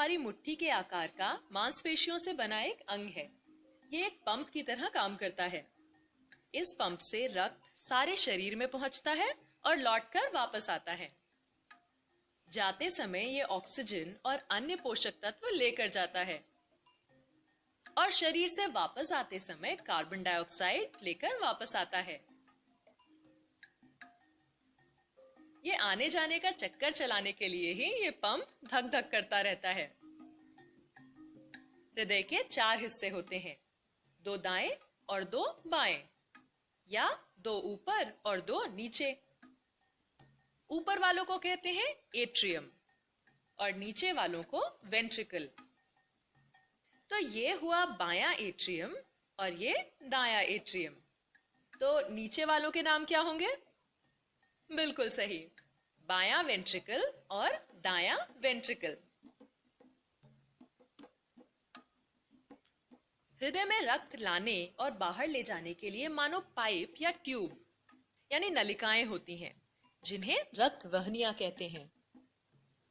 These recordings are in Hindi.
हमारी मुट्ठी के आकार का मांसपेशियों से बना एक अंग है। ये एक पंप की तरह काम करता है। इस पंप से रक्त सारे शरीर में पहुंचता है और लौटकर वापस आता है। जाते समय ये ऑक्सीजन और अन्य पोषक तत्व लेकर जाता है और शरीर से वापस आते समय कार्बन डाइऑक्साइड लेकर वापस आता है। ये आने जाने का चक्कर चलाने के लिए ही ये पंप धक धक करता रहता है। हृदय के 4 हिस्से होते हैं, 2 दाएं और 2 बाएं, या 2 ऊपर और 2 नीचे। ऊपर वालों को कहते हैं एट्रियम और नीचे वालों को वेंट्रिकल। तो ये हुआ बायां एट्रियम और ये दायां एट्रियम। तो नीचे वालों के नाम क्या होंगे? बिल्कुल सही, बायां वेंट्रिकल और दायां वेंट्रिकल। हृदय में रक्त लाने और बाहर ले जाने के लिए मानो पाइप या ट्यूब यानी नलिकाएं होती हैं, जिन्हें रक्त वहनियां कहते हैं।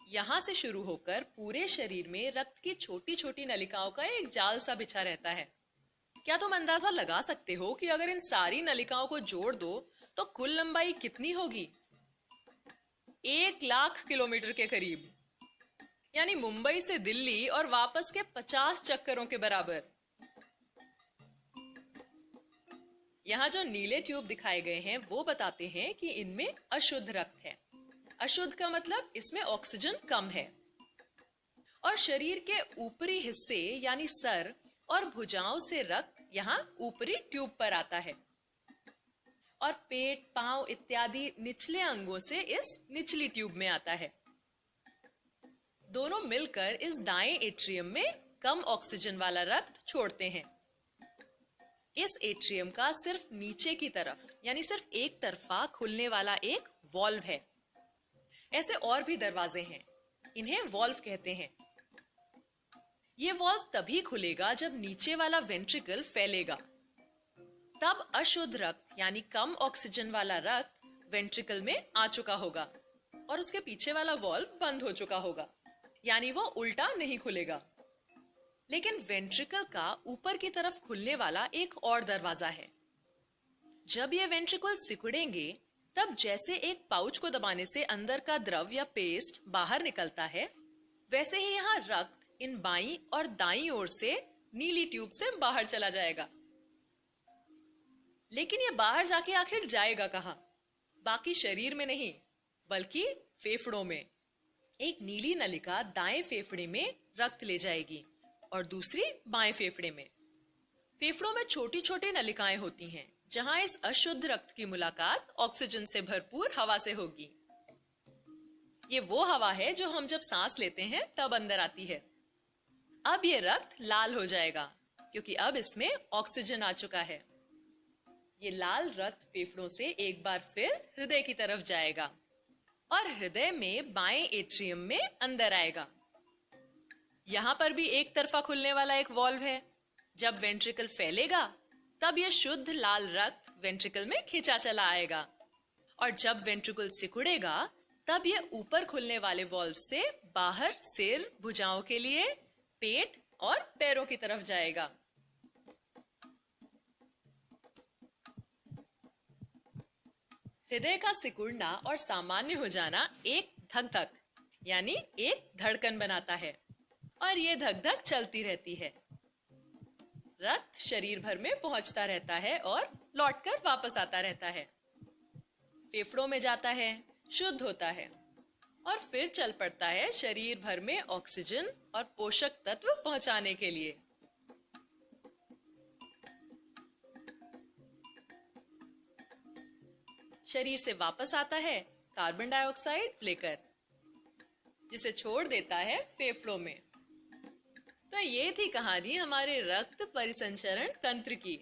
यहां से शुरू होकर पूरे शरीर में रक्त की छोटी छोटी नलिकाओं का एक जाल सा बिछा रहता है। क्या तुम अंदाजा लगा सकते हो कि अगर इन सारी नलिकाओं को जोड़ दो तो कुल लंबाई कितनी होगी? 1,00,000 किलोमीटर के करीब, यानी मुंबई से दिल्ली और वापस के 50 चक्करों के बराबर। यहाँ जो नीले ट्यूब दिखाए गए हैं वो बताते हैं कि इनमें अशुद्ध रक्त है। अशुद्ध का मतलब इसमें ऑक्सीजन कम है। और शरीर के ऊपरी हिस्से यानी सर और भुजाओं से रक्त यहाँ ऊपरी ट्यूब पर आता है और पेट, पांव इत्यादि निचले अंगों से इस निचली ट्यूब में आता है। दोनों मिलकर इस दाएं एट्रियम में कम ऑक्सीजन वाला रक्त छोड़ते हैं। इस एट्रियम का सिर्फ नीचे की तरफ यानी सिर्फ एक तरफा खुलने वाला एक वॉल्व है। ऐसे और भी दरवाजे हैं, इन्हें वॉल्व कहते हैं। ये वॉल्व तभी खुलेगा जब नीचे वाला वेंट्रिकल फैलेगा। तब अशुद्ध रक्त यानी कम ऑक्सीजन वाला रक्त वेंट्रिकल में आ चुका होगा और उसके पीछे वाला वॉल्व बंद हो चुका होगा, यानी वो उल्टा नहीं खुलेगा। लेकिन वेंट्रिकल का ऊपर की तरफ खुलने वाला एक और दरवाजा है। जब ये वेंट्रिकल सिकुड़ेंगे तब जैसे एक पाउच को दबाने से अंदर का द्रव या पेस्ट बाहर निकलता है, वैसे ही यहाँ रक्त इन बाईं और दाईं ओर से नीली ट्यूब से बाहर चला जाएगा। लेकिन ये बाहर जाके आखिर जाएगा कहाँ? बाकी शरीर में नहीं, बल्कि फेफड़ों में। एक नीली नलिका दाएं फेफड़े में रक्त ले जाएगी और दूसरी बाएं फेफड़े में। फेफड़ों में छोटी छोटी नलिकाएं होती हैं, जहां इस अशुद्ध रक्त की मुलाकात ऑक्सीजन से भरपूर हवा से होगी। ये वो हवा है जो हम जब सांस लेते हैं तब अंदर आती है। अब ये रक्त लाल हो जाएगा क्योंकि अब इसमें ऑक्सीजन आ चुका है। ये लाल रक्त फेफड़ों से एक बार फिर हृदय की तरफ जाएगा और हृदय में बाएं एट्रियम में अंदर आएगा। यहाँ पर भी एक तरफा खुलने वाला एक वॉल्व है। जब वेंट्रिकल फैलेगा तब यह शुद्ध लाल रक्त वेंट्रिकल में खींचा चला आएगा और जब वेंट्रिकल सिकुड़ेगा तब यह ऊपर खुलने वाले वॉल्व से बाहर सिर, भुजाओं के लिए, पेट और पैरों की तरफ जाएगा। हृदय का सिकुड़ना और सामान्य हो जाना एक धक धक यानी एक धड़कन बनाता है और ये धक धक चलती रहती है। रक्त शरीर भर में पहुंचता रहता है और लौटकर वापस आता रहता है। फेफड़ों में जाता है, शुद्ध होता है और फिर चल पड़ता है शरीर भर में ऑक्सीजन और पोषक तत्व पहुंचाने के लिए। शरीर से वापस आता है कार्बन डाइऑक्साइड लेकर, जिसे छोड़ देता है फेफड़ों में। तो ये थी कहानी हमारे रक्त परिसंचरण तंत्र की।